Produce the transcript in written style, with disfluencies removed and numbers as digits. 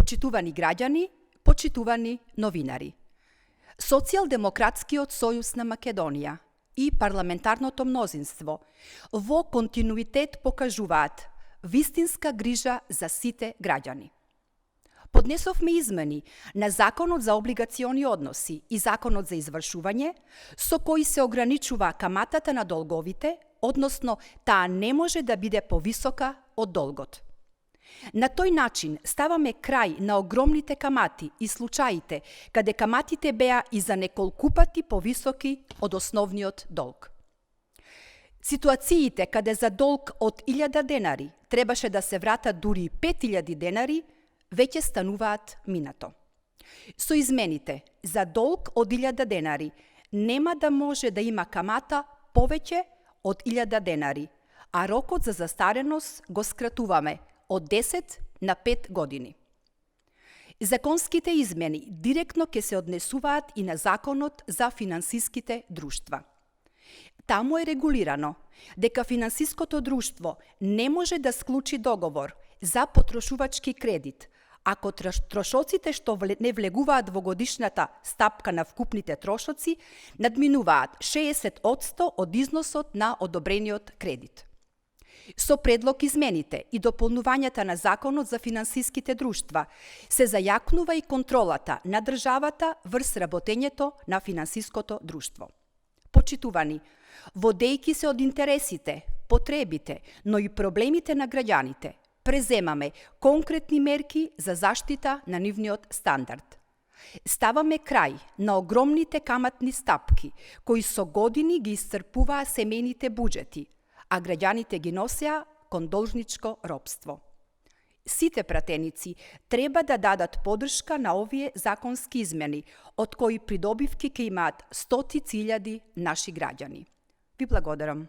Почитувани граѓани, почитувани новинари. Социјалдемократскиот сојуз на Македонија и парламентарното мнозинство во континуитет покажуваат вистинска грижа за сите граѓани. Поднесовме измени на Законот за облигациони односи и Законот за извршување, со кои се ограничува каматата на долговите, односно таа не може да биде повисока од долгот. На тој начин ставаме крај на огромните камати и случаите каде каматите беа и за неколкупати повисоки од основниот долг. Ситуациите каде за долг од 1000 денари требаше да се вратат дури 5000 денари, веќе стануваат минато. Со измените, за долг од 1000 денари нема да може да има камата повеќе од 1000 денари, а рокот за застареност го скратуваме од 10 на 5 години. Законските измени директно ќе се однесуваат и на Законот за финансиските друштва. Таму е регулирано дека финансиското друштво не може да склучи договор за потрошувачки кредит, ако трошоците што не влегуваат во годишната стапка на вкупните трошоци надминуваат 60% од износот на одобрениот кредит. Со предлог измените и дополнувањата на Законот за финансиските друштва се зајакнува и контролата на државата врз работењето на финансиското друштво. Почитувани, водејќи се од интересите, потребите, но и проблемите на граѓаните, преземаме конкретни мерки за заштита на нивниот стандард. Ставаме крај на огромните каматни стапки, кои со години ги исцрпуваа семејните буџети, а граѓаните ги носеа кон должничко робство. Сите пратеници треба да дадат подршка на овие законски измени, од кои придобивки ќе имаат 100.000 наши граѓани. Ви благодарам.